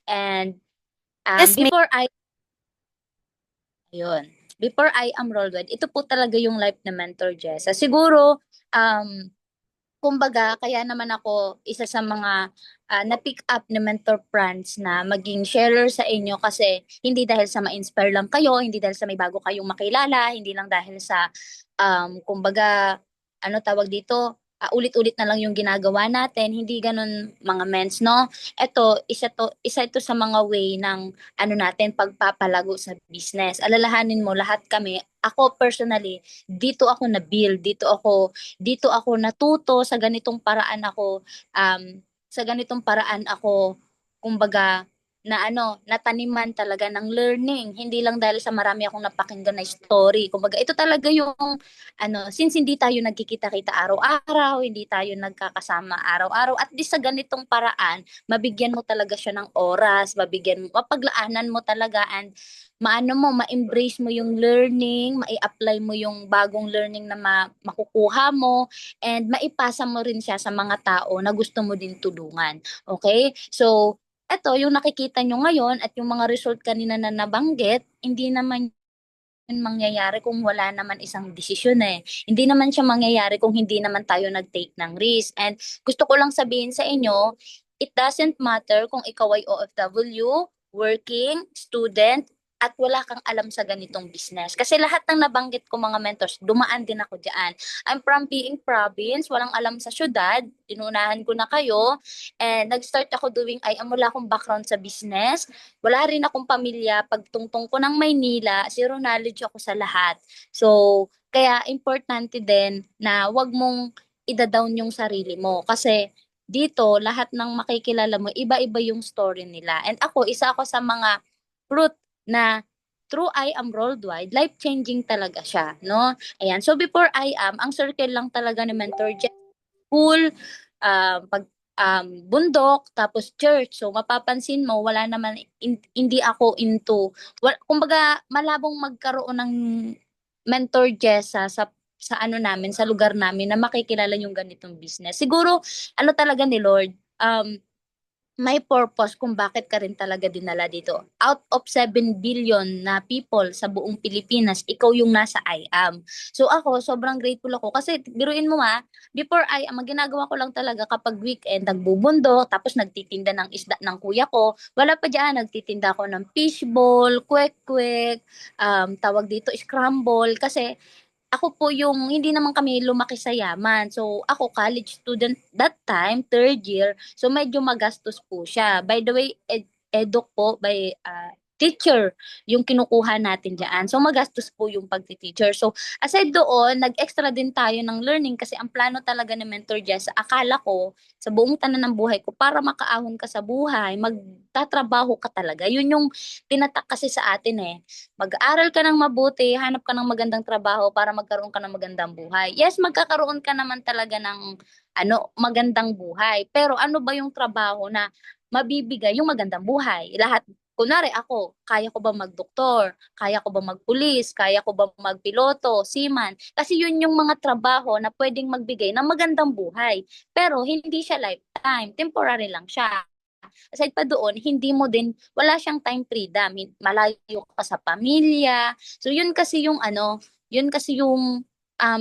And Yes, may before ayun, before I am Worldwide, ito po talaga yung life na Mentor Jessa. Siguro, um, kumbaga, kaya naman ako isa sa mga na-pick up ni Mentor Franz na maging sharer sa inyo kasi hindi dahil sa ma-inspire lang kayo, hindi dahil sa may bago kayong makilala, hindi lang dahil sa, kumbaga, ano tawag dito, ulit-ulit na lang yung ginagawa natin, hindi ganun mga mens, no? Isa ito sa mga way ng ano natin, pagpapalago sa business. Alalahanin mo, lahat kami, ako personally, dito ako natuto sa ganitong paraan ako kumbaga na ano nataniman talaga ng learning, hindi lang dahil sa marami akong napakinggan na story. Kumbaga ito talaga yung ano, since hindi tayo nagkikita-kita araw-araw, hindi tayo nagkakasama araw-araw, at least sa ganitong paraan mabigyan mo talaga siya ng oras, mapaglaanan mo talaga, and ma-embrace mo yung learning, mai-apply mo yung bagong learning na makukuha mo, and maipasa mo rin siya sa mga tao na gusto mo din tulungan. Okay? So, eto, yung nakikita nyo ngayon at yung mga result kanina na nabanggit, hindi naman yun mangyayari kung wala naman isang desisyon eh. Hindi naman siya mangyayari kung hindi naman tayo nag-take ng risk. And gusto ko lang sabihin sa inyo, it doesn't matter kung ikaw ay OFW, working, student, at wala kang alam sa ganitong business. Kasi lahat ng nabanggit ko mga mentors, dumaan din ako diyan. I'm from being province, walang alam sa syudad, inunahan ko na kayo, and nag-start ako doing, ay wala akong background sa business, wala rin akong pamilya, pagtungtong ko ng Maynila, zero knowledge ako sa lahat. So, kaya importante din na wag mong ida-down yung sarili mo kasi dito lahat ng makikilala mo iba-iba yung story nila. And ako, isa ako sa mga fruit na through I Am Worldwide, life-changing talaga siya, no? Ayan. So before I Am, ang circle lang talaga ni Mentor Jeff, school, pag bundok, tapos church. So mapapansin mo, wala naman, hindi ako into, kumbaga malabong magkaroon ng Mentor Jessa sa ano namin, sa lugar namin na makikilala yung ganitong business. Siguro, ano talaga ni Lord, may purpose kung bakit ka rin talaga dinala dito. Out of 7 billion na people sa buong Pilipinas, ikaw yung nasa I am. So ako, sobrang grateful ako kasi biruin mo before I am, ang ginagawa ko lang talaga kapag weekend, nagbubundo, tapos nagtitinda ng isda ng kuya ko. Wala pa dyan, nagtitinda ako ng fishball, kwek-kwek, tawag dito, scramble, kasi ako po yung hindi naman kami lumaki sa yaman. So, ako college student that time, third year. So, medyo magastos po siya. By the way, eduk po by teacher yung kinukuha natin diyan. So, magastos po yung pagti-teacher. So, aside doon, nag-extra din tayo ng learning kasi ang plano talaga ni Mentor Jess, akala ko sa buong tanan ng buhay ko, para makaahon ka sa buhay, magtatrabaho ka talaga. Yun yung tinatak kasi sa atin eh, mag-aaral ka ng mabuti, hanap ka ng magandang trabaho para magkaroon ka ng magandang buhay. Yes, magkakaroon ka naman talaga ng ano, magandang buhay. Pero ano ba yung trabaho na mabibigay yung magandang buhay? Lahat, kunwari ako, kaya ko ba magdoktor? Kaya ko ba magpulis? Kaya ko ba magpiloto, seaman? Kasi yun yung mga trabaho na pwedeng magbigay ng magandang buhay. Pero hindi siya lifetime, temporary lang siya. Aside pa doon, hindi mo din, wala siyang time freedom. Malayo ka sa pamilya. So yun kasi yung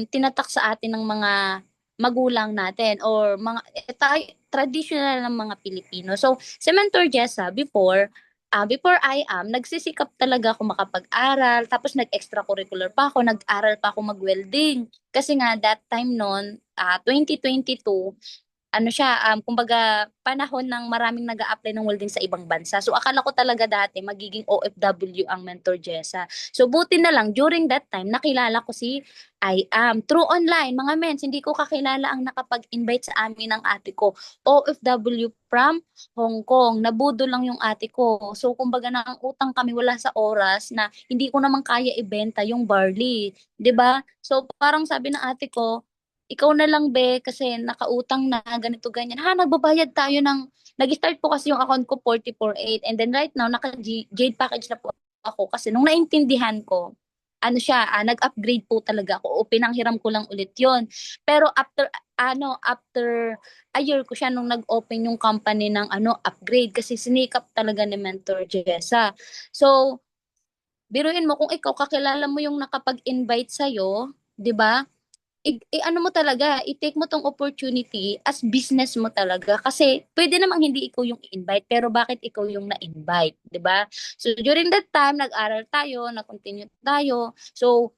tinatak sa atin ng mga magulang natin or mga traditional ng mga Pilipino. So, si Mentor Jessa, before I am, nagsisikap talaga ako makapag-aral, tapos nag-extracurricular pa ako, nag-aral pa ako mag-welding. Kasi nga, that time noon, 2022, ano siya, kumbaga panahon ng maraming nag-a-apply ng welding sa ibang bansa. So akala ko talaga dati magiging OFW ang Mentor Jessa. So buti na lang during that time nakilala ko si I am through online, mga mens, hindi ko kakilala ang nakapag-invite sa amin ng ate ko. OFW from Hong Kong. Nabudo lang yung ate ko. So kumbaga nang utang kami, wala sa oras na hindi ko naman kaya ibenta yung barley, 'di ba? So parang sabi ng ate ko, ikaw na lang be kasi nakautang na ganito ganyan. Nagbabayad tayo nag-start po kasi yung account ko 44.8, and then right now naka Jade package na po ako kasi nung naintindihan ko ano siya, nag-upgrade po talaga ako o pinanghiram ko lang ulit yon. Pero after a year ko siya nung nag-open yung company ng upgrade kasi sinikap talaga ni Mentor Jessa. So, biruin mo kung ikaw kakilala mo yung nakapag-invite sa'yo, 'di ba? Ano mo talaga, i-take mo tong opportunity as business mo talaga kasi pwede namang hindi ikaw yung invite pero bakit ikaw yung na-invite, 'di ba? So during that time nag-aral tayo, na-continue tayo. So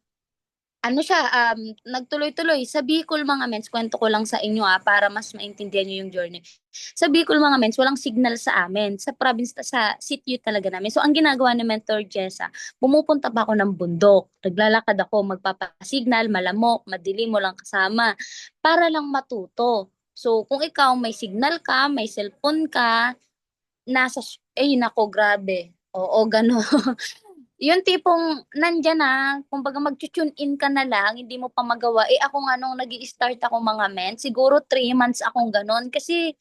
nagtuloy-tuloy sa Bicol mga mens, kwento ko lang sa inyo para mas maintindihan niyo yung journey. Sa Bicol mga mens, walang signal sa amin, sa province, sa city talaga namin. So ang ginagawa ni Mentor Jessa, pumupunta pa ako ng bundok, naglalakad ako, magpapasignal, malamok, madilim, mo lang kasama, para lang matuto. So kung ikaw may signal ka, may cellphone ka, nako grabe. Oo, gano'n. Yung tipong nandiyan na, kumbaga mag-tune in ka na lang, hindi mo pa magawa. Ako nga nung nag-i-start ako mga men, siguro 3 months akong ganon. Kasi,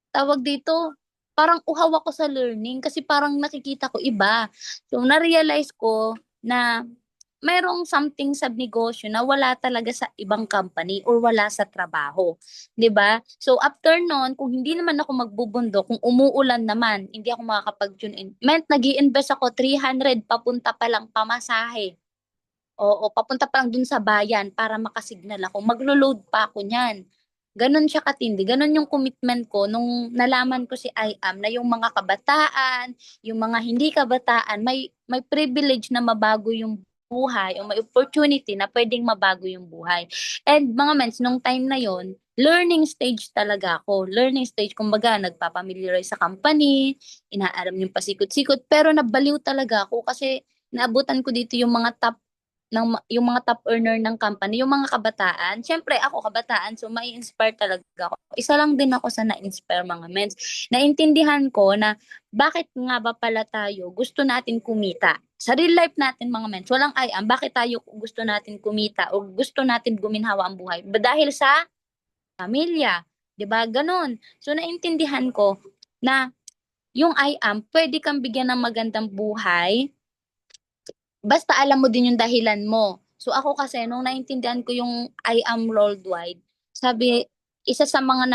tawag dito, parang uhaw ako sa learning kasi parang nakikita ko iba. So, na-realize ko na mayroong something sa negosyo na wala talaga sa ibang company or wala sa trabaho. 'Di ba? So, after nun, kung hindi naman ako magbubundok, kung umuulan naman, hindi ako makakapag-tune in. Meant nag-i-invest ako 300 papunta pa lang pamasahe. Oo, papunta pa lang dun sa bayan para makasignal ako. Maglo-load pa ako niyan. Ganon siya katindi. Ganon yung commitment ko nung nalaman ko si IAM na yung mga kabataan, yung mga hindi kabataan, may privilege na mabago yung buhay o may opportunity na pwedeng mabago yung buhay. And mga mens, nung time na yon, learning stage talaga ako. Learning stage, kumbaga, nagpapamiliarize sa company, inaaram yung pasikot-sikot, pero nabaliw talaga ako kasi naabutan ko dito yung mga top earner ng company, yung mga kabataan. Siyempre, ako kabataan, so mai-inspire talaga ako. Isa lang din ako sa na-inspire mga mens. Naintindihan ko na bakit nga ba pala tayo gusto natin kumita. Sa real life natin mga mens, walang bakit tayo gusto natin kumita o gusto natin guminhawa ang buhay? Dahil sa pamilya, 'di ba? Ganon. So naintindihan ko na yung pwede kang bigyan ng magandang buhay basta alam mo din yung dahilan mo. So ako kasi, nung naintindihan ko yung I am worldwide, sabi, isa sa mga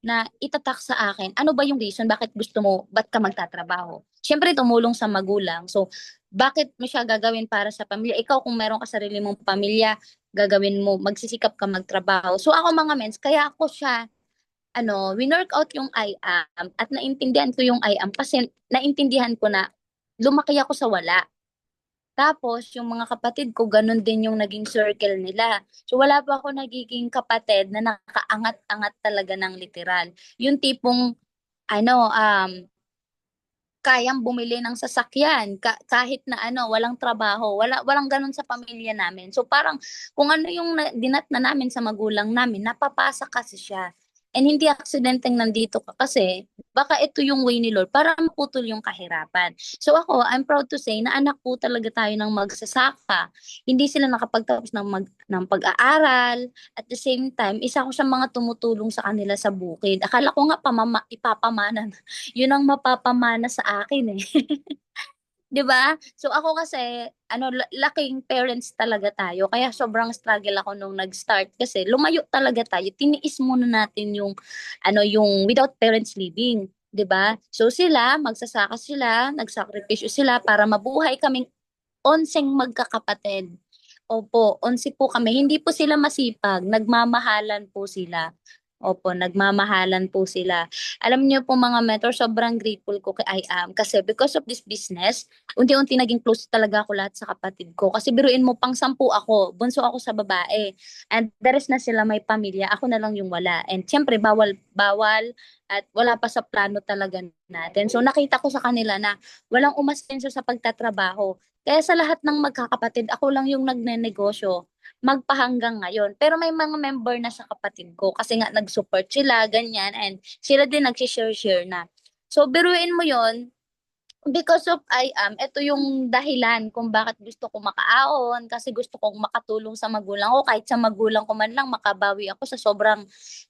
na itatak sa akin, ano ba yung reason bakit gusto mo, ba't ka magtatrabaho? Siyempre, tumulong sa magulang. So, bakit mo siya gagawin para sa pamilya? Ikaw, kung meron ka sarili mong pamilya, gagawin mo, magsisikap ka magtrabaho. So, ako mga mens, kaya ako siya, winork out yung I am at naintindihan ko yung I am kasi naintindihan ko na lumaki ako sa wala. Tapos, yung mga kapatid ko, ganun din yung naging circle nila. So, wala pa ako nagiging kapatid na nakaangat-angat talaga ng literal. Yung tipong, ano, um, kayang bumili ng sasakyan kahit na walang trabaho, walang ganun sa pamilya namin. So parang kung ano yung dinatna namin sa magulang namin, napapasa kasi siya. And hindi aksidenteng nandito ka kasi baka ito yung way ni Lord para maputol yung kahirapan. So ako, I'm proud to say na anak po talaga tayo ng magsasaka. Hindi sila nakapagtapos ng pag-aaral. At the same time, isa ko sa mga tumutulong sa kanila sa bukid. Akala ko nga ipapamana, yun ang mapapamana sa akin eh. 'Di ba? So ako kasi laking parents talaga tayo kaya sobrang struggle ako nung nag-start kasi lumayo talaga tayo. Tiniis muna natin yung without parents living, 'di ba? So sila magsasaka sila, nagsakripisyo sila para mabuhay kaming onseng magkakapatid. Opo, 11 po kami. Hindi po sila masipag, nagmamahalan po sila. Opo, nagmamahalan po sila. Alam niyo po mga mentor, sobrang grateful ko kay I am kasi because of this business, unti-unti naging close talaga ako lahat sa kapatid ko. Kasi biruin mo, pang 10 ako, bunso ako sa babae. And the rest na sila may pamilya, ako na lang yung wala. And syempre, bawal at wala pa sa plano talaga natin. So nakita ko sa kanila na walang umasenso sa pagtatrabaho. Kaya sa lahat ng magkakapatid, ako lang yung nagnenegosyo magpahanggang ngayon. Pero may mga member na sa kapatid ko kasi nga nag-support sila, ganyan, and sila din nag-share-share na. So, biruin mo yon because of ito yung dahilan kung bakit gusto ko makaahon, kasi gusto kong makatulong sa magulang ko, kahit sa magulang ko man lang makabawi ako sa sobrang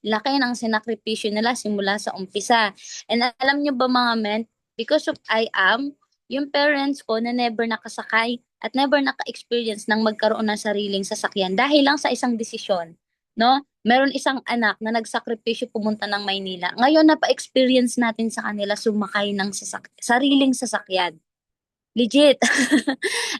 laki ng sinakripisyo nila simula sa umpisa. And alam nyo ba mga men, because of yung parents ko na never nakasakay, at never naka-experience ng magkaroon ng sariling sasakyan dahil lang sa isang desisyon, no? Meron isang anak na nagsakripisyo pumunta ng Maynila. Ngayon napa-experience natin sa kanila sumakay ng sariling sasakyan. Legit.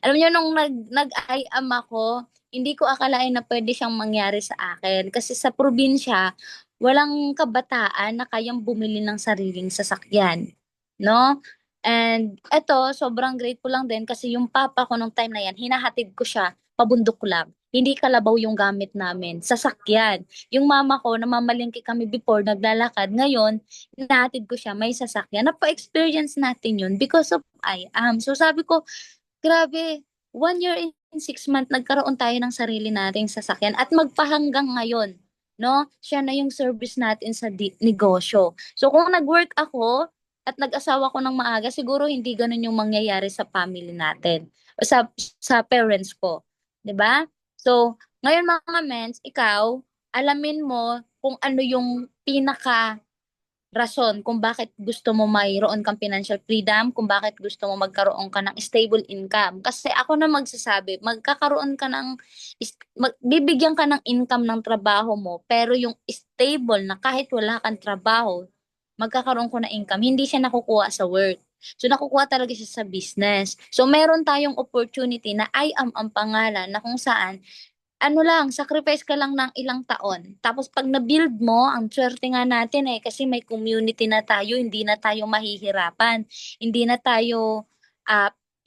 Alam niyo nung nag-IAM ako, hindi ko akalain na pwede siyang mangyari sa akin. Kasi sa probinsya, walang kabataan na kayang bumili ng sariling sasakyan. No? And eto, sobrang grateful lang din kasi yung papa ko nung time na yan, hinahatid ko siya pabundok lang. Hindi kalabaw yung gamit namin. Sasakyan. Yung mama ko, namamalingki kami before naglalakad. Ngayon, hinahatid ko siya, may sasakyan. Napa-experience natin yun because of I am. So sabi ko, grabe, 1 year and 6 months, nagkaroon tayo ng sarili nating sasakyan at magpahanggang ngayon, no? Siya na yung service natin sa negosyo. So kung nag-work ako at nag-asawa ko ng maaga, siguro hindi ganun yung mangyayari sa family natin, o sa parents ko. 'Di ba? So, ngayon mga mens, ikaw, alamin mo kung ano yung pinaka rason kung bakit gusto mo mayroon kang financial freedom, kung bakit gusto mo magkaroon ka ng stable income. Kasi ako na magsasabi, magkakaroon ka ng, bibigyan ka ng income ng trabaho mo, pero yung stable na kahit wala kang trabaho, magkakaroon ko ng income, hindi siya nakukuha sa work. So nakukuha talaga siya sa business. So meron tayong opportunity na I am ang pangalan na kung saan ano lang, sacrifice ka lang ng ilang taon. Tapos pag na-build mo, ang swerte nga natin eh, kasi may community na tayo, hindi na tayo mahihirapan. Hindi na tayo,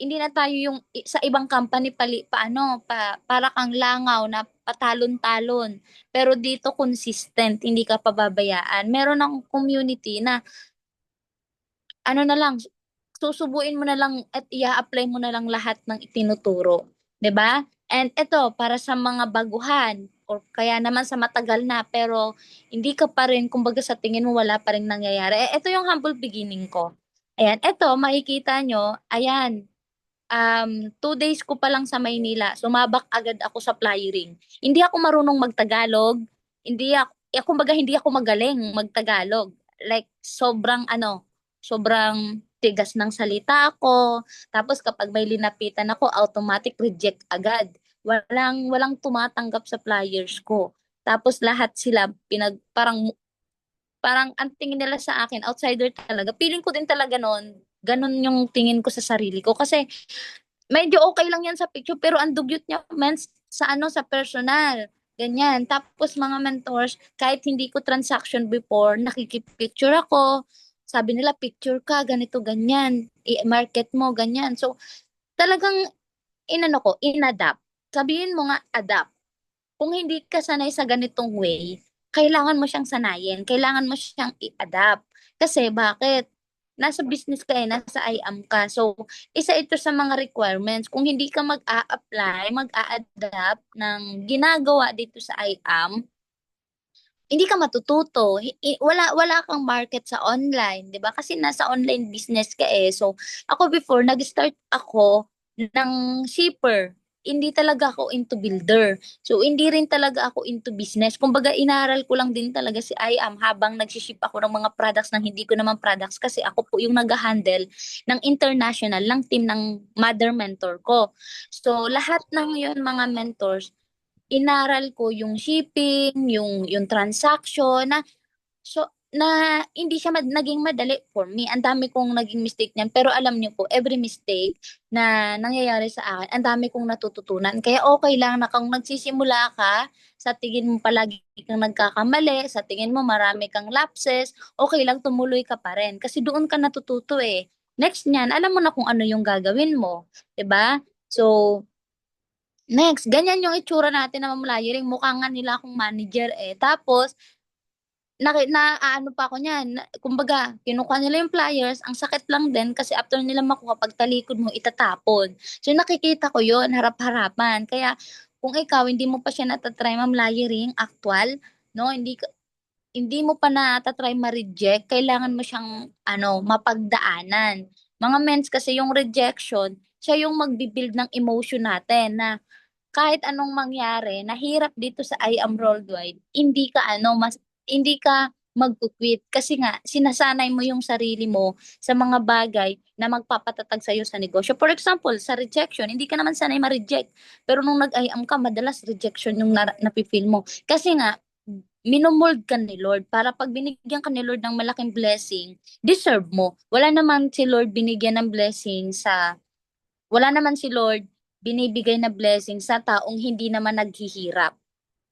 hindi na tayo yung sa ibang company para kang langaw na patalon-talon. Pero dito consistent, hindi ka pababayaan. Meron ng community na ano na lang, susubuin mo na lang at i-apply mo na lang lahat ng itinuturo. 'Di ba? And ito, para sa mga baguhan, o kaya naman sa matagal na, pero hindi ka pa rin, kumbaga sa tingin mo wala pa rin nangyayari. Ito yung humble beginning ko. Ayan, ito, makikita nyo, ayan, 2 days ko pa lang sa Maynila, sumabak agad ako sa flyering. Hindi ako marunong magtagalog, kumbaga hindi ako magaling magtagalog. Like, sobrang tigas ng salita ko. Tapos kapag may linapitan ako, automatic reject agad. Walang tumatanggap sa flyers ko. Tapos lahat sila parang ang tingin nila sa akin, outsider talaga. Feeling ko din talaga noon, ganun yung tingin ko sa sarili ko. Kasi medyo okay lang yan sa picture, pero ang dugyot niya, men, sa personal. Ganyan. Tapos mga mentors, kahit hindi ko transaction before, nakikipicture ako. Sabi nila, picture ka, ganito, ganyan. I-market mo, ganyan. So, talagang, inadapt. Sabihin mo nga, adapt. Kung hindi ka sanay sa ganitong way, kailangan mo siyang sanayin, kailangan mo siyang i-adapt. Kasi bakit? Nasa business ka eh, nasa IAM ka. So, isa ito sa mga requirements. Kung hindi ka mag-a-apply, mag-a-adapt ng ginagawa dito sa IAM, hindi ka matututo. Wala kang market sa online, 'di ba? Kasi nasa online business ka eh. So, ako before nag-start ako ng shipper. Hindi talaga ako into builder. So, hindi rin talaga ako into business. Kumbaga, inaral ko lang din talaga si IAM habang nagsiship ako ng mga products ng hindi ko naman products kasi ako po yung nag-handle ng international ng team ng mother mentor ko. So, lahat ng yun mga mentors, inaral ko yung shipping, yung transaction na hindi siya naging madali for me. Ang dami kong naging mistake niyan, pero alam niyo po, every mistake na nangyayari sa akin, ang dami kong natututunan. Kaya okay lang na kung nagsisimula ka, sa tingin mo palagi kang nagkakamali, sa tingin mo marami kang lapses, okay lang tumuloy ka pa rin kasi doon ka natututo eh. Next niyan, alam mo na kung ano yung gagawin mo, 'di ba? So, next, ganyan yung itsura natin na mamalayiring. Mukha nga nila akong manager eh. Tapos, ano pa ako niyan. Kumbaga, kinukuha nila yung flyers. Ang sakit lang din kasi after nila makuha, pag talikod mo, itatapon. So, nakikita ko yon harap-harapan. Kaya, kung ikaw, hindi mo pa siya natatry mamlayiring, actual, no? Hindi mo pa natatry ma-reject, kailangan mo siyang, mapagdaanan. Mga mens kasi yung rejection, siya yung magbibuild ng emotion natin na kahit anong mangyari, nahirap dito sa I Am Worldwide, hindi ka mag-quit. Kasi nga, sinasanay mo yung sarili mo sa mga bagay na magpapatatag sa'yo sa negosyo. For example, sa rejection, hindi ka naman sanay ma-reject. Pero nung nag-IAM ka, madalas rejection yung napipil mo. Kasi nga, minomold ka ni Lord para pag binigyan ka ni Lord ng malaking blessing, deserve mo. Wala naman si Lord binibigay na blessing sa taong hindi naman naghihirap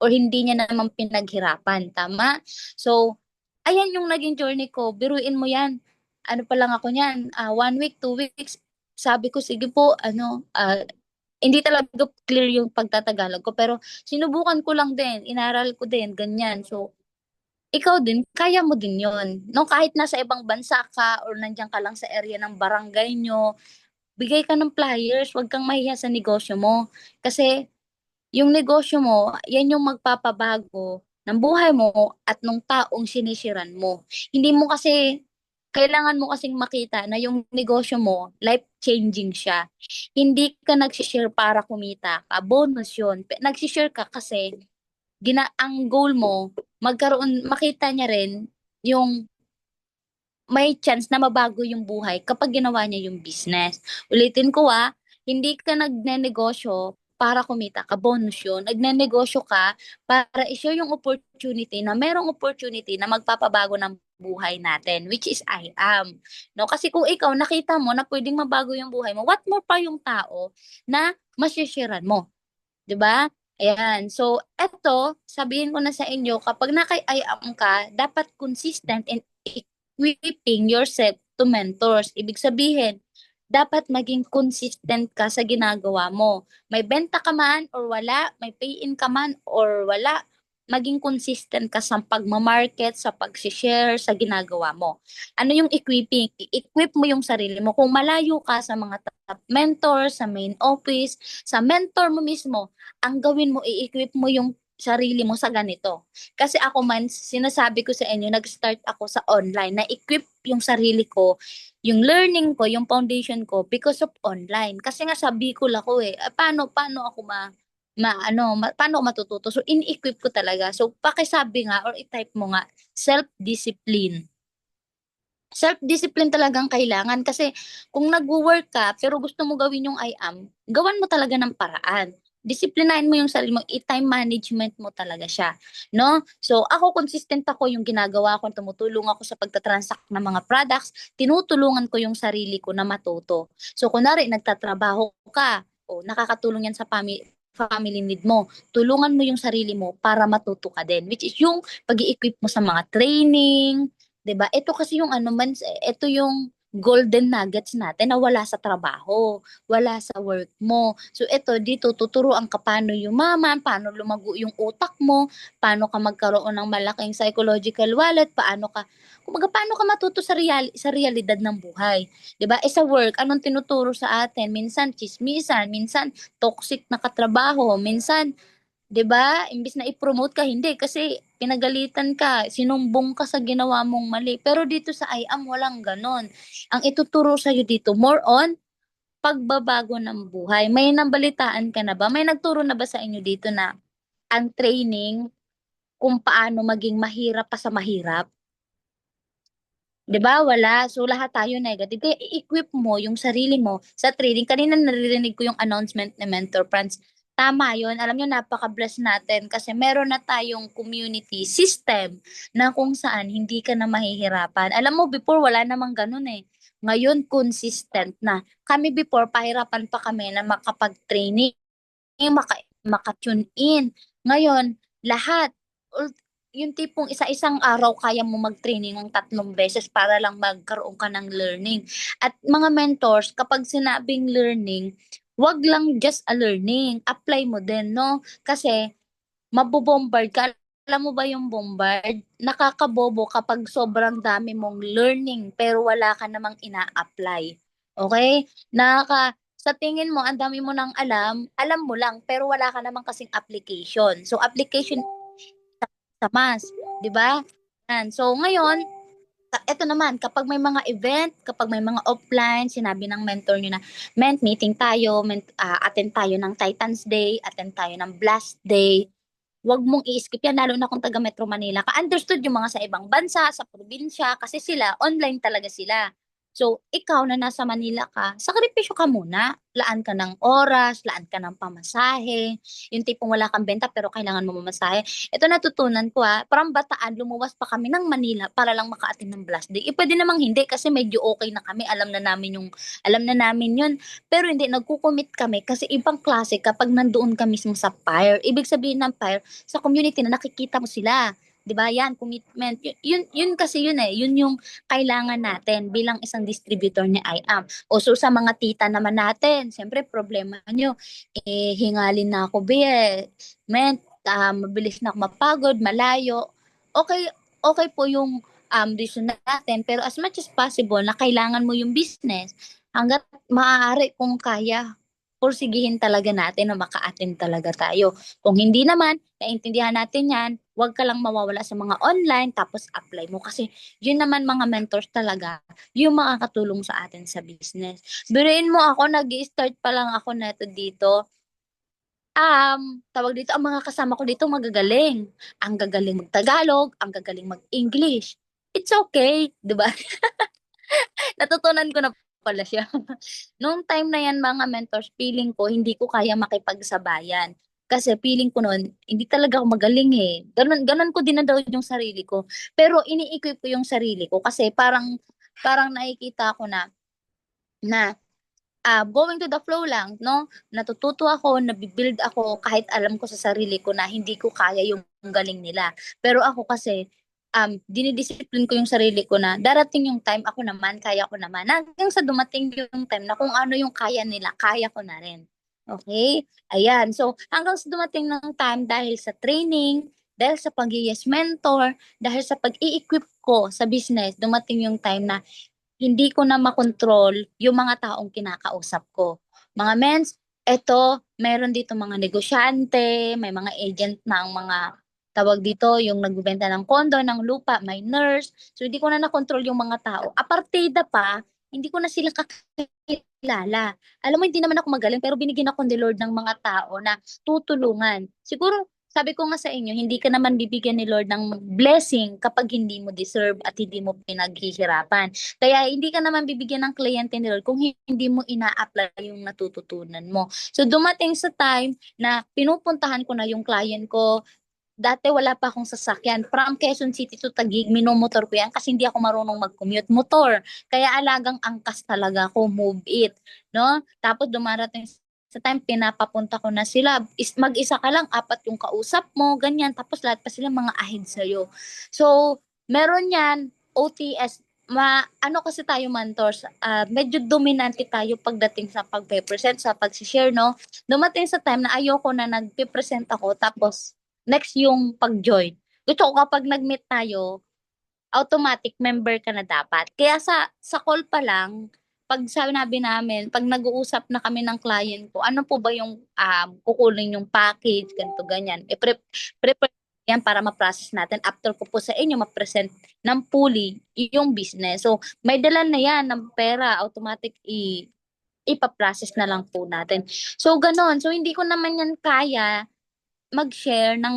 or hindi niya naman pinaghirapan. Tama? So, ayan yung naging journey ko. Biruin mo yan. Ano pa lang ako niyan? 1 week, 2 weeks. Sabi ko, sige po, hindi talaga clear yung pagtatagalog ko. Pero sinubukan ko lang din. Inaral ko din. Ganyan. So, ikaw din, kaya mo din yon. No, kahit nasa ibang bansa ka or nandiyan ka lang sa area ng barangay nyo, bigay ka ng flyers, huwag kang mahiya sa negosyo mo. Kasi yung negosyo mo, yan yung magpapabago ng buhay mo at ng taong sinisiran mo. Hindi mo kasi, kailangan mo kasing makita na yung negosyo mo, life-changing siya. Hindi ka nagsishare para kumita ka. Bonus yun. Nagsishare ka kasi ang goal mo, makita niya rin yung may chance na mabago yung buhay kapag ginawa niya yung business. Ulitin ko hindi ka nagnenegosyo para kumita ka, bonus yun. Nagnenegosyo ka para i-share yung opportunity na merong opportunity na magpapabago ng buhay natin, which is I am. No? Kasi kung ikaw nakita mo na pwedeng mabago yung buhay mo, what more pa yung tao na masisharean mo? 'Di ba? Ayan. So, eto, sabihin ko na sa inyo, kapag naka-I am ka, dapat consistent in equipping yourself to mentors. Ibig sabihin, dapat maging consistent ka sa ginagawa mo. May benta ka man or wala, may pay-in ka man or wala, maging consistent ka sa pagmamarket, sa pag-share, sa ginagawa mo. Ano yung equipping? I-equip mo yung sarili mo. Kung malayo ka sa mga top mentor, sa main office, sa mentor mo mismo, ang gawin mo, i-equip mo yung sarili mo sa ganito. Kasi ako man, sinasabi ko sa inyo, nag-start ako sa online, na-equip yung sarili ko, yung learning ko, yung foundation ko because of online. Kasi nga sa Bicol ako paano ako paano ako matututo? So, in-equip ko talaga. So, pakisabi nga or i-type mo nga, self-discipline. Self-discipline talagang kailangan kasi kung nag-work ka pero gusto mo gawin yung I am, gawan mo talaga ng paraan. Disiplinahin mo yung sarili mo, i-time management mo talaga siya, no? So, ako consistent ako yung ginagawa ko, tumutulong ako sa pagtatransact ng mga products, tinutulungan ko yung sarili ko na matuto. So, kunwari, nagtatrabaho ka, o nakakatulong yan sa family need mo, tulungan mo yung sarili mo para matuto ka din, which is yung pag-i-equip mo sa mga training, 'di ba? Ito kasi yung ito yung golden nuggets natin na wala sa trabaho, wala sa work mo. So ito dito tuturuan ka paano yumaman, paano lumago yung utak mo, paano ka magkaroon ng malaking psychological wallet, kumbaga paano ka matuto sa realidad ng buhay. 'Di ba? Sa work, anong tinuturo sa atin? Minsan chismisan, minsan toxic na katrabaho, minsan 'di ba? Imbis na i-promote ka, hindi kasi pinagalitan ka, sinumbong ka sa ginawa mong mali. Pero dito sa IAM walang ganon. Ang ituturo sa dito more on pagbabago ng buhay. May nabalitaan ka na ba? May nagturo na ba sa inyo dito na ang training kung paano maging mahirap pa sa mahirap? 'Di ba? Wala. So lahat tayo negative. Kaya i-equip mo yung sarili mo sa trading. Kanina naririnig ko yung announcement ni Mentor Franz. Tama yun. Alam nyo, napaka-bless natin kasi meron na tayong community system na kung saan hindi ka na mahihirapan. Alam mo, before wala namang ganun eh. Ngayon, consistent na. Kami before, pahirapan pa kami na makapag-training, maka-tune in. Ngayon, lahat, yung tipong isa-isang araw kaya mo mag-training ng 3 beses para lang magkaroon ka ng learning. At mga mentors, kapag sinabing learning, wag lang just a learning, apply mo din, no? Kasi mabobombard ka. Alam mo ba yung bombard? Nakakabobo kapag sobrang dami mong learning pero wala ka namang ina-apply. Okay? Sa tingin mo, ang dami mo nang alam mo lang, pero wala ka namang kasing application. So, application sa mass, 'di ba? So, ngayon, eto naman, kapag may mga event, kapag may mga offline, sinabi ng mentor niyo na, meeting tayo, attend tayo ng Titans Day, attend tayo ng Blast Day, wag mong i-skip yan, lalo na kung taga Metro Manila ka. Understood yung mga sa ibang bansa, sa probinsya, kasi sila, online talaga sila. So, ikaw na nasa Manila ka, sakripisyo ka muna. Laan ka ng oras, laan ka ng pamasahe, yung tipong wala kang benta pero kailangan mo mamasahe. Ito natutunan ko parang Bataan, lumuwas pa kami ng Manila para lang maka-attend ng blast day. Pwede namang hindi kasi medyo okay na kami, alam na namin yun. Pero hindi, nagkukumit kami kasi ibang klase kapag nandoon ka mismo sa fire. Ibig sabihin ng fire, sa community na nakikita mo sila. 'Di ba? Yan, commitment. Yun kasi yun Yun yung kailangan natin bilang isang distributor ni IAM. O so sa mga tita naman natin, siyempre problema nyo, hingalin na ako, be, men, mabilis na ako mapagod, malayo. Okay, okay po yung reason natin, pero as much as possible na kailangan mo yung business, hanggat maaari kung kaya, pursigihin talaga natin na maka-attend talaga tayo. Kung hindi naman, naintindihan natin yan, huwag ka lang mawawala sa mga online, tapos apply mo. Kasi yun naman mga mentors talaga, yung makakatulong sa atin sa business. Biruin mo ako, nag-start pa lang ako neto dito. Tawag dito, ang mga kasama ko dito magagaling. Ang gagaling mag-Tagalog, ang gagaling mag-English. It's okay, 'di ba? Natutunan ko na pala siya. Noong time na yan, mga mentors, feeling ko, hindi ko kaya makipagsabayan. Kasi feeling ko noon, hindi talaga ako magaling eh. Ganun ko din na daw yung sarili ko. Pero ini-equip ko yung sarili ko kasi parang nakikita ko na going to the flow lang, no? Natututo ako, nabibuild ako kahit alam ko sa sarili ko na hindi ko kaya yung galing nila. Pero ako kasi, dinidisipline ko yung sarili ko na darating yung time ako naman, kaya ko naman. Hanggang sa dumating yung time na kung ano yung kaya nila, kaya ko na rin. Okay? Ayan. So, hanggang sa dumating ng time dahil sa training, dahil sa pag-yes mentor, dahil sa pag-i-equip ko sa business, dumating yung time na hindi ko na makontrol yung mga taong kinakausap ko. Mga mens, eto, meron dito mga negosyante, may mga agent ng mga tawag dito, yung nagbebenta ng kondo, ng lupa, may nurse. So, hindi ko na nakontrol yung mga tao. Apartida pa, hindi ko na sila kakilala. Alam mo, hindi naman ako magaling, pero binigyan ako ni Lord ng mga tao na tutulungan. Siguro, sabi ko nga sa inyo, hindi ka naman bibigyan ni Lord ng blessing kapag hindi mo deserve at hindi mo pinaghihirapan. Kaya hindi ka naman bibigyan ng kliyente ni Lord kung hindi mo ina-apply yung natututunan mo. So dumating sa time na pinupuntahan ko na yung client ko. Dati wala pa akong sasakyan. From Quezon City to Taguig, minomotor ko yan kasi hindi ako marunong mag-commute. Motor. Kaya alagang angkas talaga ako, move it. No? Tapos dumarating sa time, pinapapunta ko na sila. Mag-isa ka lang, apat yung kausap mo, ganyan. Tapos lahat pa sila mga ahid sa'yo. So, meron yan, OTS, ano kasi tayo mentors, medyo dominante tayo pagdating sa pagpe-present, sa pag-share, no? Dumating sa time na ayoko na nagpe-present ako, tapos next yung pag-join. Gusto ko kapag nag-meet tayo, automatic member ka na dapat. Kaya sa call pa lang, pag sinabi namin, pag nag-uusap na kami ng client ko, ano po ba yung kukunin yung package, ganito, ganyan. Prepare yan para ma-process natin. After ko po sa inyo, ma-present ng fully yung business. So, may dala na yan ng pera, automatic ipa-process na lang po natin. So, ganon. So, hindi ko naman yan kaya mag-share ng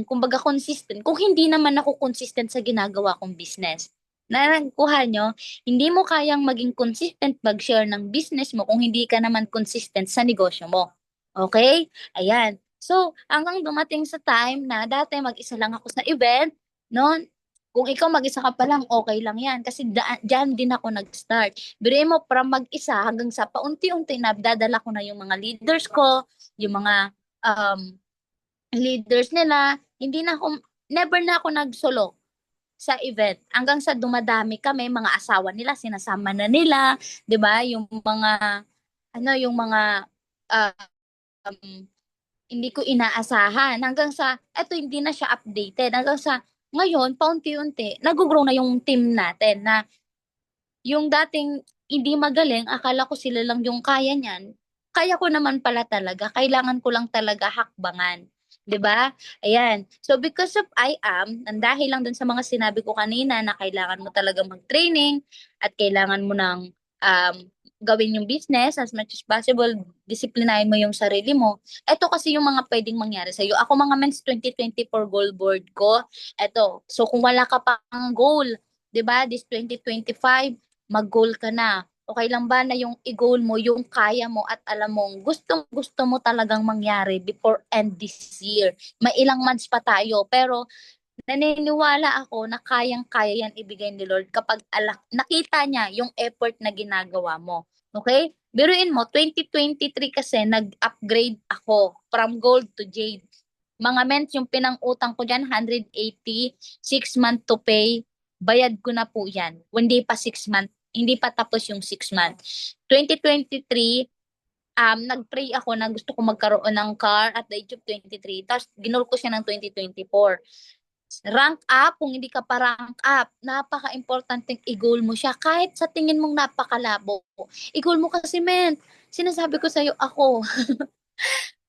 kumbaga consistent kung hindi naman ako consistent sa ginagawa kong business. Nakuha nyo, hindi mo kayang maging consistent mag-share ng business mo kung hindi ka naman consistent sa negosyo mo. Okay? Ayan. So, hanggang dumating sa time na dati mag-isa lang ako sa event, no? Kung ikaw mag-isa ka pa lang, okay lang yan. Kasi dyan din ako nag-start. Biruin mo, from mag-isa hanggang sa paunti-unti na dadala ko na yung mga leaders ko, yung mga um, leaders nila, hindi na ako, never na ako nagsolo sa event. Hanggang sa dumadami kami, mga asawa nila, sinasama na nila, 'di ba? Yung mga um, hindi ko inaasahan. Hanggang sa, eto hindi na siya updated. Hanggang sa, ngayon, paunti-unti, nag-grow na yung team natin na yung dating hindi magaling, akala ko sila lang yung kaya niyan. Kaya ko naman pala talaga. Kailangan ko lang talaga hakbangan. 'Di ba? Ayan. So because of I am, nang dahil lang dun sa mga sinabi ko kanina na kailangan mo talaga mag-training at kailangan mo ng um, gawin yung business as much as possible, disiplinahin mo yung sarili mo. Ito kasi yung mga pwedeng mangyari sa'yo. Ako mga mens 2024 goal board ko, ito. So kung wala ka pang goal, 'di ba? This 2025, mag-goal ka na. Okay lang ba na yung i-goal mo, yung kaya mo at alam mong gusto mo talagang mangyari before end this year. May ilang months pa tayo, pero naniniwala ako na kayang-kaya yan ibigay ni Lord kapag nakita niya yung effort na ginagawa mo. Okay? Biruin mo, 2023 kasi nag-upgrade ako from gold to jade. Mga mens, yung pinang-utang ko dyan, 180, 6 month to pay, bayad ko na po yan. Hindi pa 6 month, hindi pa tapos yung 6 month. 2023, nag-pray ako na gusto ko magkaroon ng car at the age of 23. Tapos, ginol ko siya ng 2024. Rank up, kung hindi ka pa rank up, napaka-importante i-goal mo siya. Kahit sa tingin mong napakalabo, i-goal mo kasi, men. Sinasabi ko sa'yo, ako,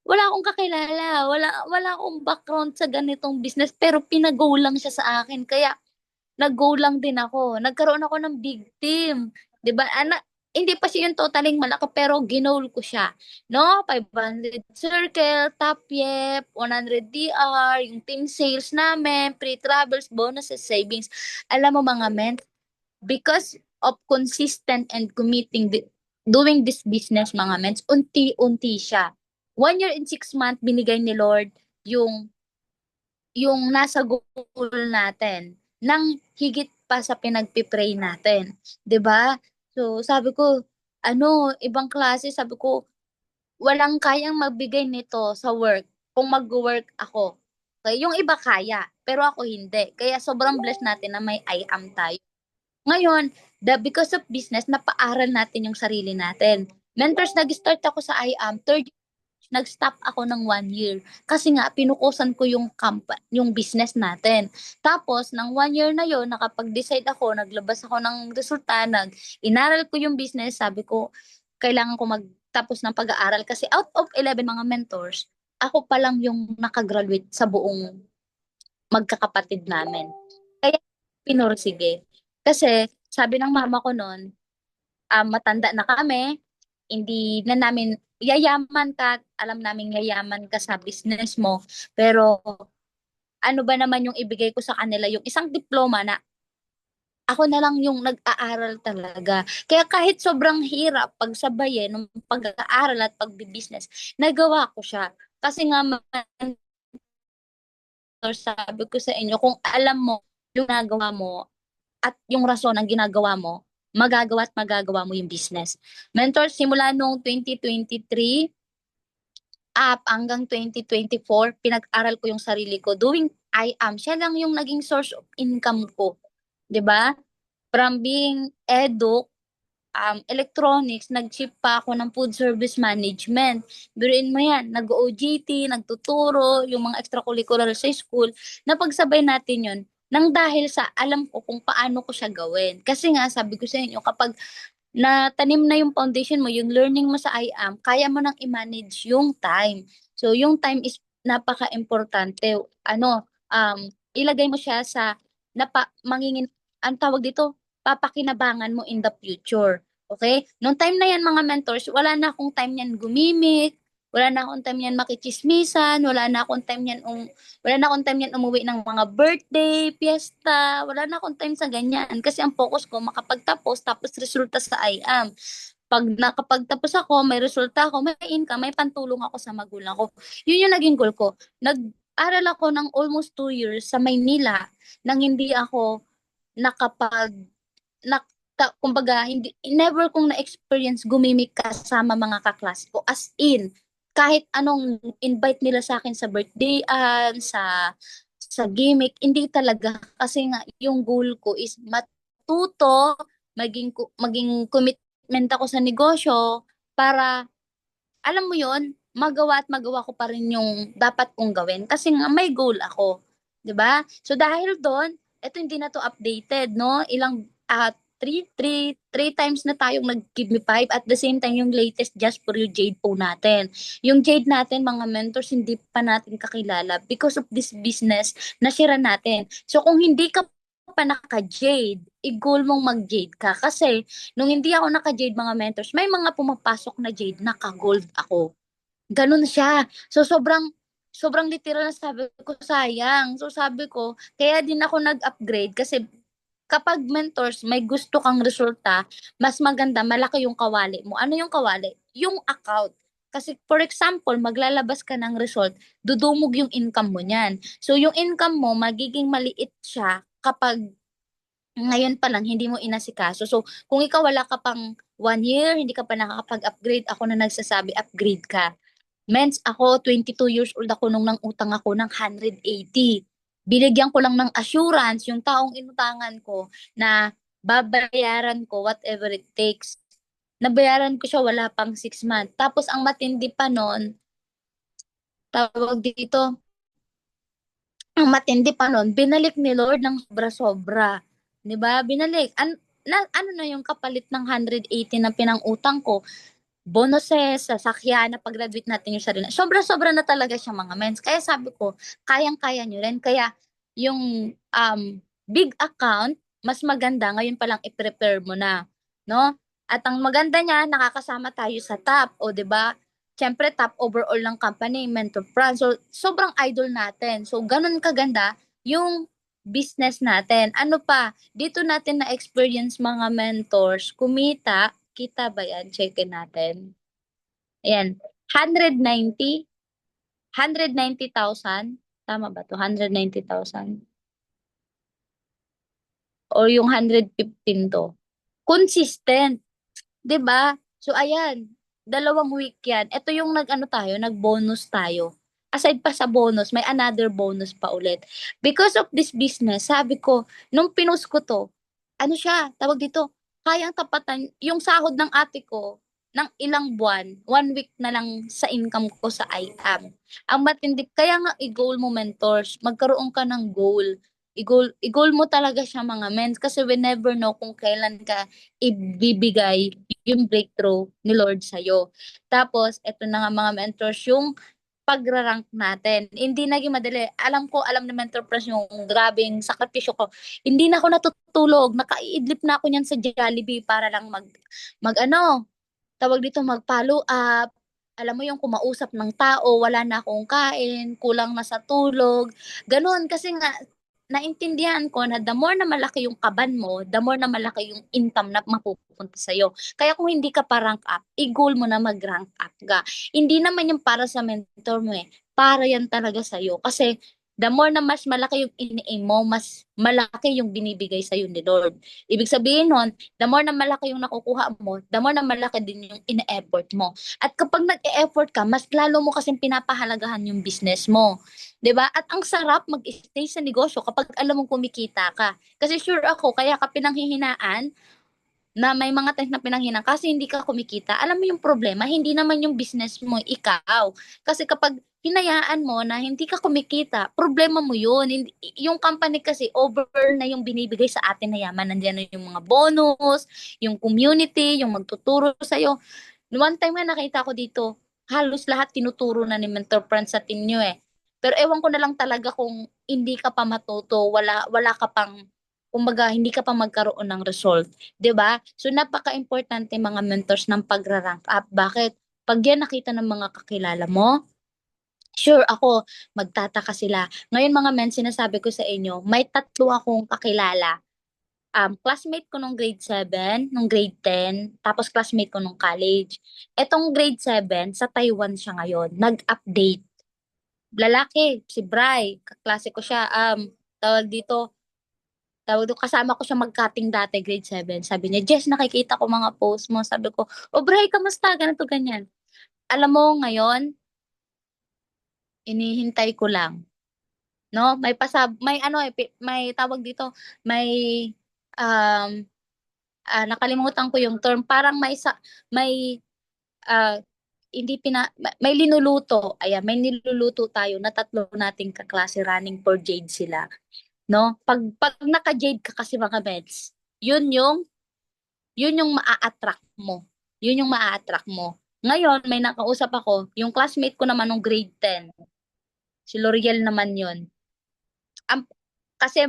wala akong kakilala, wala akong background sa ganitong business, pero pinag-goal lang siya sa akin. Kaya, nag-go lang din ako. Nagkaroon ako ng big team. 'Di ba? Hindi pa siya yung totaling malaki pero ginol ko siya. No? 500 circle, top yep, 100 DR, yung team sales namin, pre-travels, bonuses, savings. Alam mo mga men, because of consistent and committing doing this business mga men, unti-unti siya. 1 year and 6 months binigay ni Lord yung nasa goal natin nang higit pa sa pinagpipray natin. 'Di ba? So, sabi ko, ibang klase, sabi ko, walang kayang magbigay nito sa work kung mag-work ako. Okay, yung iba kaya, pero ako hindi. Kaya sobrang blessed natin na may I am tayo. Ngayon, because of business, napaaral natin yung sarili natin. Mentors, nag-start ako sa I am, third nag-stop ako ng 1 year. Kasi nga, pinukusan ko yung business natin. Tapos, ng 1 year na yon nakapag-decide ako, naglabas ako ng resulta, inaral ko yung business, sabi ko, kailangan ko magtapos ng pag-aaral. Kasi out of 11 mga mentors, ako pa lang yung nakagraduate sa buong magkakapatid namin. Kaya, pinursige. Kasi, sabi ng mama ko noon, matanda na kami, hindi na namin yayaman ka, alam namin yayaman ka sa business mo, pero ano ba naman yung ibigay ko sa kanila, yung isang diploma na ako na lang yung nag-aaral talaga. Kaya kahit sobrang hirap pagsabayin ng pag-aaral at pagbi-business, nagawa ko siya. Kasi nga, sabi ko sa inyo, kung alam mo yung nagawa mo at yung rason ng ginagawa mo, magagawa at magagawa mo yung business. Mentor, simula nung 2023 up hanggang 2024, pinag-aral ko yung sarili ko. Doing I am, siya lang yung naging source of income ko. 'Di ba? From being electronics, nag-shift pa ako ng food service management. Biruin mo yan, nag-OJT, nagtuturo, yung mga extracurricular sa school, napagsabay natin yun nang dahil sa alam ko kung paano ko siya gawin. Kasi nga, sabi ko sa inyo, kapag tanim na yung foundation mo, yung learning mo sa IAM, kaya mo nang i-manage yung time. So, yung time is napaka-importante. Ilagay mo siya sa ang tawag dito, papakinabangan mo in the future. Okay? Nung time na yan, mga mentors, wala na akong time yan gumimik, wala na akong time yan makichismisan, wala na akong time yan umuwi ng mga birthday, fiesta, wala na akong time sa ganyan. Kasi ang focus ko, makapagtapos, tapos resulta sa IAM. Pag nakapagtapos ako, may resulta ako, may income, may pantulong ako sa magulang ko. Yun yung naging goal ko. Nag-aral ako ng almost 2 years sa Maynila nang hindi ako nakapag kumbaga hindi never kong na-experience gumimik kasama mga kaklase ko, as in kahit anong invite nila sa akin sa birthday, sa gimmick, hindi talaga, kasi nga yung goal ko is matuto, maging commitment ako sa negosyo para alam mo yon, magawa at magawa ko pa rin yung dapat kong gawin kasi nga may goal ako, 'di ba? So dahil doon, eto hindi na to updated, no? Three times na tayong nag-give me five, at the same time yung latest just for you Jade po natin. Yung Jade natin, mga mentors, hindi pa natin kakilala because of this business na share natin. So kung hindi ka pa naka-Jade, i-goal mong mag-Jade ka. Kasi, nung hindi ako naka-Jade mga mentors, may mga pumapasok na Jade, naka-gold ako. Ganun siya. So, sobrang literal na sabi ko, sayang. So, sabi ko, kaya din ako nag-upgrade kasi kapag mentors, may gusto kang resulta, mas maganda, malaki yung kawali mo. Ano yung kawali? Yung account. Kasi for example, maglalabas ka ng result, dudumog yung income mo niyan. So yung income mo, magiging maliit siya kapag ngayon pa lang hindi mo inasikaso. So kung ikaw wala ka pang 1 year, hindi ka pa nakakapag-upgrade, ako na nagsasabi, upgrade ka. Mens, ako, 22 years old ako nung nang utang ako ng 180. Binigyan ko lang ng assurance yung taong inutangan ko na babayaran ko whatever it takes. Nabayaran ko siya wala pang 6 months. Tapos ang matindi pa nun, tawag dito, ang matindi pa nun, binalik ni Lord ng sobra-sobra. 'Di ba? Binalik. Ano na yung kapalit ng 180 na pinangutang ko? Bonuses, sasakyan, na pag-graduate natin yung sarili. Sobra-sobra na talaga siya mga mens. Kaya sabi ko, kayang-kaya nyo rin. Kaya yung big account, mas maganda ngayon pa lang i-prepare mo na. No? At ang maganda niya, nakakasama tayo sa top. O, di ba? Siyempre, top overall ng company, mentor brand. So, sobrang idol natin. So, ganun kaganda yung business natin. Ano pa, dito natin na-experience mga mentors, kumita, kita ba yan? Checkin natin. Ayan, 190, 190,000. Tama ba to? 190,000. Or yung 115 to. Consistent. 'Di ba? So ayan, 2 week yan. Ito yung nag-ano tayo, nag-bonus tayo. Aside pa sa bonus, may another bonus pa ulit. Because of this business, sabi ko, nung pinost ko to, ano siya, tawag dito, kayang tapatan yung sahod ng ate ko ng ilang buwan, 1 week na lang sa income ko sa IAM. Ang matindi, kaya nga i-goal mo mentors, magkaroon ka ng goal. I-goal mo talaga siya mga mens kasi we never know kung kailan ka ibibigay yung breakthrough ni Lord sa'yo. Tapos, eto na nga mga mentors, yung pagra-rank natin. Hindi naging madali. Alam ko, alam ni Mentor Press yung grabing sakripisyo ko. Hindi na ako natutulog. Nakaiidlip na ako niyan sa Jollibee para lang mag tawag dito, mag-follow up. Alam mo yung kumausap ng tao, wala na akong kain, kulang na sa tulog. Ganon, kasi nga, naintindihan ko na the more na malaki yung kaban mo, the more na malaki yung income na mapupunta sa'yo. Kaya kung hindi ka pa rank up, i-goal mo na mag-rank up ka. Hindi naman yung para sa mentor mo eh. Para yan talaga sa'yo. Kasi the more na mas malaki yung ini-aim mo, mas malaki yung binibigay sa'yo ni Lord. Ibig sabihin nun, the more na malaki yung nakukuha mo, the more na malaki din yung ine-effort mo. At kapag nag-e-effort ka, mas lalo mo kasing pinapahalagahan yung business mo. 'Di ba? At ang sarap mag-stay sa negosyo kapag alam mong kumikita ka. Kasi sure ako, kaya ka pinanghihinaan na may mga times na pinanghihinaan kasi hindi ka kumikita. Alam mo yung problema, hindi naman yung business mo, ikaw. Kasi kapag hinayaan mo na hindi ka kumikita, problema mo yun. Yung company kasi over na yung binibigay sa atin na yaman. Nandiyan na yung mga bonus, yung community, yung magtuturo sa'yo. One time nga nakita ko dito, halos lahat tinuturo na ni Mentor Franz sa tinyo eh. Pero ewan ko na lang talaga kung hindi ka pa matuto, wala ka pang kumbaga hindi ka pa magkaroon ng result, 'di ba? So napaka-importante mga mentors ng pagra-rank up. Bakit? Pag yan nakita ng mga kakilala mo, sure ako magtataka sila. Ngayon mga men, sinasabi ko sa inyo, may 3 akong kakilala, classmate ko nung grade 7, nung grade 10, tapos classmate ko nung college. Etong grade 7, sa Taiwan siya ngayon, nag-update. Lalaki, si Bry, kaklase ko siya, tawag dito, kasama ko siya mag-cutting dati, grade 7. Sabi niya, Jess, nakikita ko mga post mo. Sabi ko, oh Bry, kamusta? Ganito, ganyan. Alam mo, ngayon, inihintay ko lang. No? May ano, may tawag dito, may, um, nakalimutan ko yung term, parang may ah, hindi may linuluto. Ayan, may niluluto tayo na 3 nating kaklase running for Jade sila, no? Pag naka-Jade ka kasi mga meds, yun yung yun yung maa-attract mo. Yun yung maa-attract mo. Ngayon, may nakausap ako, yung classmate ko naman nung grade 10, si L'Oreal naman yun. Ang kasi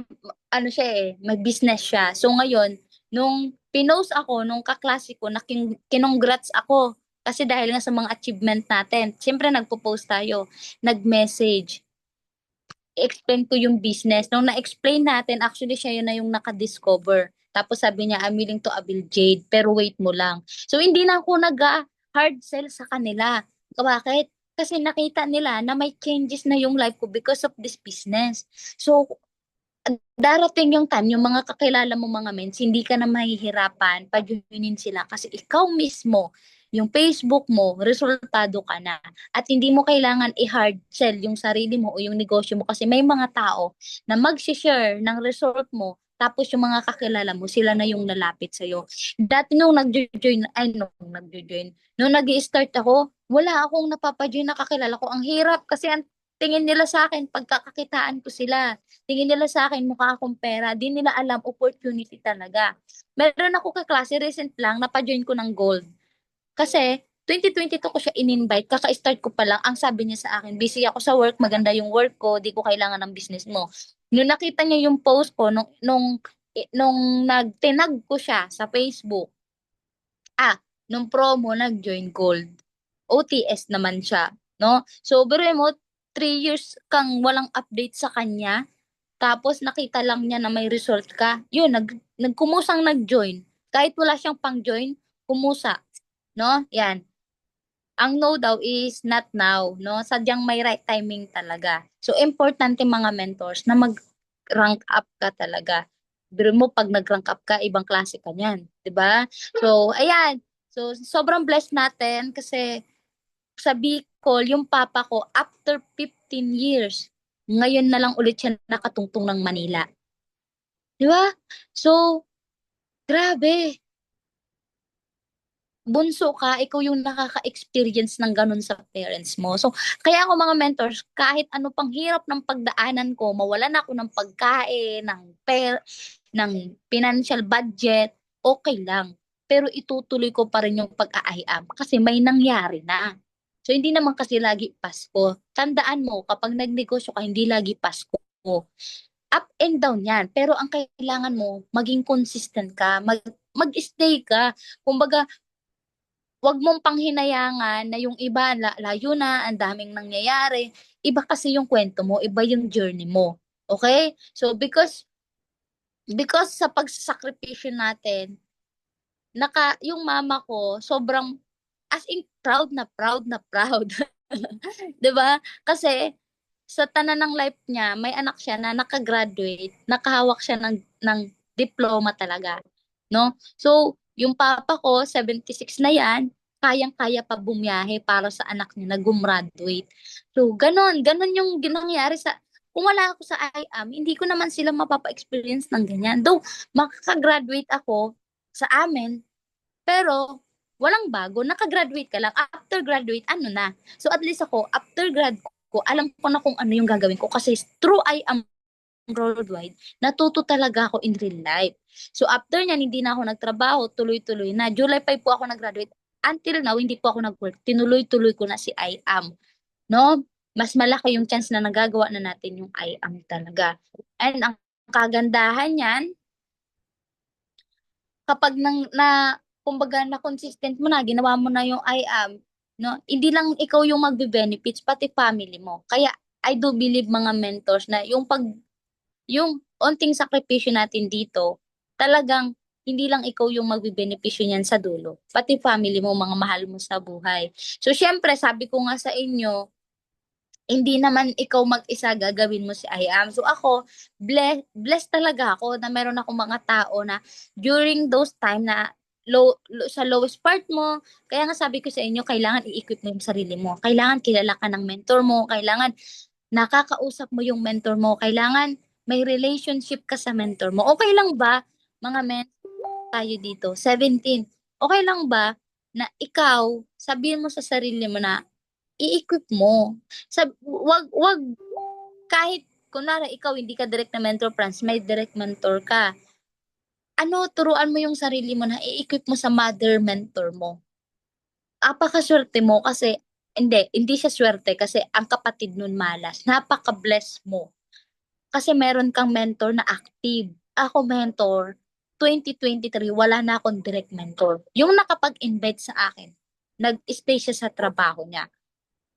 ano siya eh, may business siya. So ngayon, nung pinost ako nung kaklase ko na kinongrats ako kasi dahil nga sa mga achievement natin. Siyempre nagpo-post tayo, nag-message, i-explain ko yung business. Nung na-explain natin, actually siya yun na yung naka-discover. Tapos sabi niya, I'm willing to avail Jade, pero wait mo lang. So hindi na ako nag-hard sell sa kanila. Bakit? Kasi nakita nila na may changes na yung life ko because of this business. So darating yung time, yung mga kakilala mo mga mens, hindi ka na mahihirapan pag-joinin sila kasi ikaw mismo, yung Facebook mo, resultado ka na. At hindi mo kailangan i-hard sell yung sarili mo o yung negosyo mo kasi may mga tao na mag-share ng result mo tapos yung mga kakilala mo, sila na yung lalapit sa'yo. Dati nung nung nag start ako, wala akong napapajoin na kakilala ko. Ang hirap kasi ang tingin nila sa akin, pagkakakitaan ko sila. Tingin nila sa akin mukha akong pera. Di nila alam opportunity talaga. Meron ako kaklase recent lang, napa-join ko ng gold. Kasi 2022 ko siya in-invite, kaka-start ko pa lang. Ang sabi niya sa akin, busy ako sa work, maganda yung work ko, di ko kailangan ng business mo. Nung nakita niya yung post ko, nung nagtinag ko siya sa Facebook, nung promo, nag-join gold. OTS naman siya, no? So, pero mo, 3 years kang walang update sa kanya, tapos nakita lang niya na may result ka. Yun, nagkumusang nag-join. Kahit wala siyang pang-join, kumusa. No? Yan. Ang no daw is not now. No? Sadyang may right timing talaga. So, importante mga mentors na mag-rank up ka talaga. Pero mo, pag nag-rank up ka, ibang klase ka niyan. 'Di ba? So, ayan. So, sobrang blessed natin kasi sa Bicol, yung papa ko, after 15 years, ngayon na lang ulit siya nakatungtong ng Manila. Di ba? So, grabe. Bunso ka, ikaw yung nakaka-experience ng ganun sa parents mo. So, kaya ako mga mentors, kahit ano pang hirap ng pagdaanan ko, mawalan ako ng pagkain, ng financial budget, okay lang. Pero itutuloy ko pa rin yung pag-aayam kasi may nangyari na. So, hindi naman kasi lagi Pasko. Tandaan mo, kapag nagnegosyo ka, hindi lagi Pasko. Up and down yan. Pero ang kailangan mo, maging consistent ka, mag-stay ka. Kumbaga, wag mong panghinayangan na yung iba layo na, ang daming nangyayari. Iba kasi yung kwento mo, iba yung journey mo. Okay? So because sa pagsasakripisyo natin, yung mama ko sobrang as in proud na proud na proud. 'Di ba? Kasi sa tanan ng life niya, may anak siya na nakagraduate, nakahawak siya ng diploma talaga, no? So, yung papa ko, 76 na yan, kayang-kaya pa bumiyahe para sa anak niya na gumraduate. So, ganon yung ginangyari kung wala ako sa IAM, hindi ko naman sila mapapa-experience ng ganyan. Though, makakagraduate ako sa amin, pero walang bago, nakagraduate ka lang. After graduate, ano na? So at least ako, after grad ko, alam ko na kung ano yung gagawin ko kasi through I am worldwide, natuto talaga ako in real life. So after niyan, hindi na ako nagtrabaho, tuloy-tuloy na. July 5 po ako nag-graduate. Until now, hindi po ako nag-work. Tinuloy-tuloy ko na si I am. No? Mas malaki yung chance na nagagawa na natin yung I am talaga. And ang kagandahan niyan, kapag kumbaga na consistent mo na, ginawa mo na yung I am, no? Hindi lang ikaw yung magbe-benefits, pati family mo. Kaya I do believe mga mentors na yung onting sakripisyo natin dito, talagang hindi lang ikaw yung magbe-benepisyo niyan sa dulo, pati family mo, mga mahal mo sa buhay. So, syempre, sabi ko nga sa inyo, hindi naman ikaw mag-isa gagawin mo si I am. So ako, blessed talaga ako na meron akong mga tao na during those time na sa lowest part mo, kaya nga sabi ko sa inyo, kailangan i-equip mo yung sarili mo. Kailangan kilala ka ng mentor mo, kailangan nakakausap mo yung mentor mo, kailangan may relationship ka sa mentor mo. Okay lang ba, mga tayo dito, 17, okay lang ba na ikaw, sabihin mo sa sarili mo na i-equip mo. Wag kahit kunwari ikaw hindi ka direct na mentor, Franz, may direct mentor ka. Ano, turuan mo yung sarili mo na i-equip mo sa mother mentor mo. Apakaswerte mo kasi hindi siya swerte kasi ang kapatid nun malas. Napaka-bless mo. Kasi meron kang mentor na active. Ako mentor, 2023, wala na akong direct mentor. Yung nakapag-invite sa akin, nag-stay siya sa trabaho niya.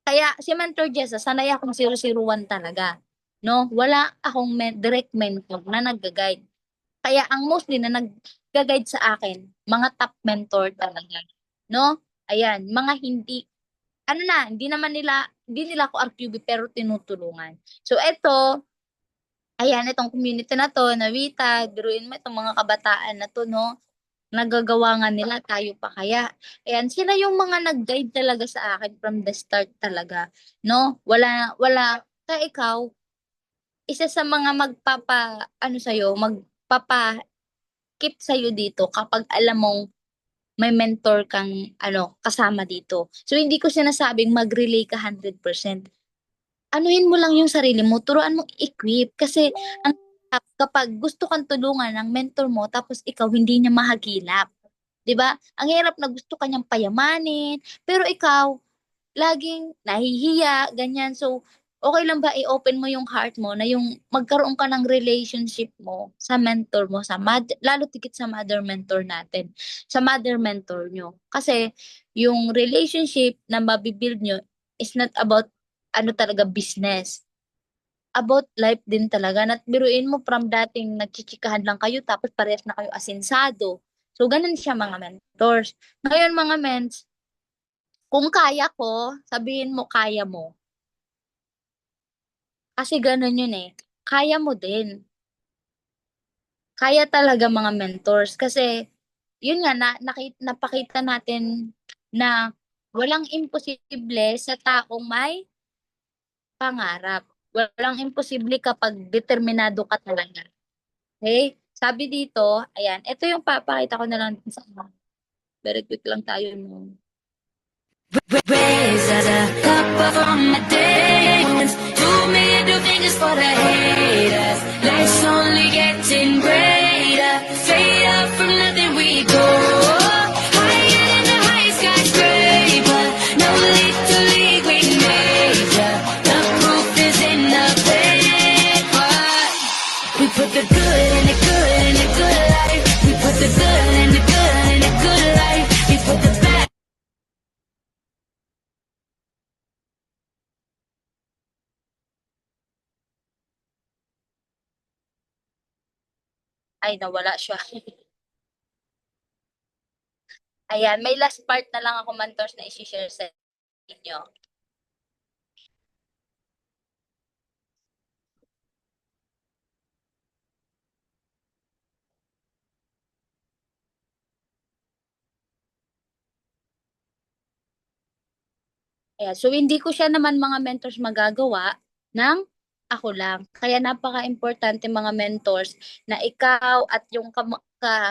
Kaya si Mentor Jessa, sanay akong 001 talaga. No? Wala akong direct mentor na nag-guide. Kaya ang mostly na nag-guide sa akin, mga top mentor talaga. No? Ayan, mga hindi, ano na, hindi nila ako RQB pero tinutulungan. So, eto, ayan, itong community na to, na Wita, biruin mo itong mga kabataan na to, no? Nagagawa nga nila, tayo pa kaya. Ayan, sila yung mga nag-guide talaga sa akin from the start talaga. No? Kaya ikaw, isa sa mga ano sa'yo, keep sa'yo dito kapag alam mong may mentor kang, kasama dito. So, hindi ko sinasabing mag-relay ka 100%. Anuhin mo lang yung sarili mo, turuan mong equip kasi ang hirap kapag gusto kang tulungan ng mentor mo tapos ikaw hindi niya mahagilap. 'Di ba? Ang hirap na gusto ka niyang payamanin, pero ikaw laging nahihiya, ganyan. So, okay lang ba i-open mo yung heart mo na yung magkaroon ka ng relationship mo sa mentor mo, lalo tigit sa mother mentor natin, sa mother mentor nyo. Kasi yung relationship na mabibuild nyo is not about ano talaga business. About life din talaga. At biruin mo from dating nagchichikahan lang kayo tapos parehas na kayo asinsado. So, ganun siya mga mentors. Ngayon mga mens, kung kaya ko, sabihin mo kaya mo. Kasi ganun yun eh. Kaya mo din. Kaya talaga mga mentors. Kasi, yun nga, napakita natin na walang imposible sa taong may pangarap. Walang imposible kapag determinado ka talaga. Okay? Sabi dito, ayan, ito yung papakita ko na lang sa very quick lang tayo. No? Raise a cup from my days. 2 middle fingers for the haters. Life's only getting greater. Straight up from nothing we go. Higher than the highest skyscraper. No little league we major. The proof is in the paper. We put the good in the good in the good life. We put the good in the good in the good life. We put the bad. Ay, nawala siya. Ayan, may last part na lang ako mentors na i-share sa inyo. Ayan, so hindi ko siya naman mga mentors magagawa ng ako lang. Kaya napaka-importante mga mentors na ikaw at yung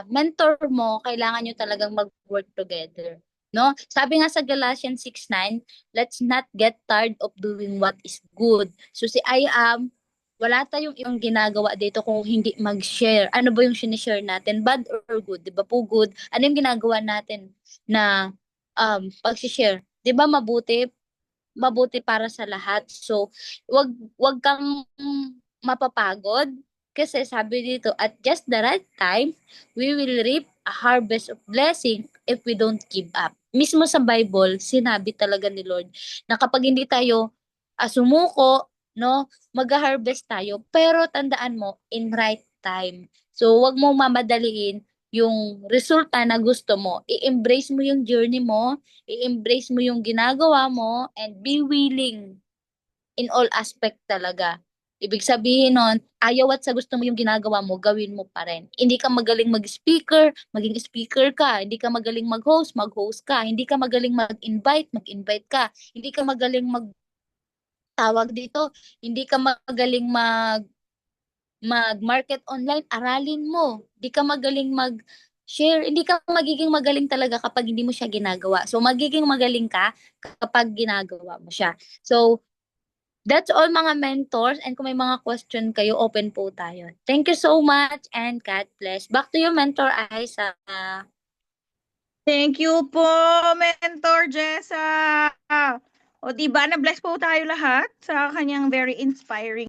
mentor mo, kailangan nyo talagang mag-work together. No? Sabi nga sa Galatians 6:9, let's not get tired of doing what is good. So si I am, wala tayong ibang ginagawa dito kung hindi mag-share. Ano ba yung sinishare natin? Bad or good? Di ba po good? Ano yung ginagawa natin na pag-share? Di ba mabuti para sa lahat. So, wag kang mapapagod kasi sabi dito, at just the right time, we will reap a harvest of blessing if we don't give up. Mismo sa Bible, sinabi talaga ni Lord na kapag hindi tayo sumuko, no, mag-harvest tayo. Pero tandaan mo, in right time. So, wag mo mamadaliin yung resulta na gusto mo. I-embrace mo yung journey mo, i-embrace mo yung ginagawa mo, and be willing in all aspect talaga. Ibig sabihin nun, ayaw at sa gusto mo yung ginagawa mo, gawin mo pa rin. Hindi ka magaling mag-speaker, maging speaker ka. Hindi ka magaling mag-host, mag-host ka. Hindi ka magaling mag-invite, mag-invite ka. Hindi ka magaling tawag dito, hindi ka magaling mag-market online, aralin mo. Hindi ka magaling mag-share, hindi ka magiging magaling talaga kapag hindi mo siya ginagawa. So, magiging magaling ka kapag ginagawa mo siya. So, that's all mga mentors. And kung may mga question kayo, open po tayo. Thank you so much and God bless. Back to you, Mentor Aiza. Thank you po, Mentor Jessa. O diba, na-bless po tayo lahat sa kanyang very inspiring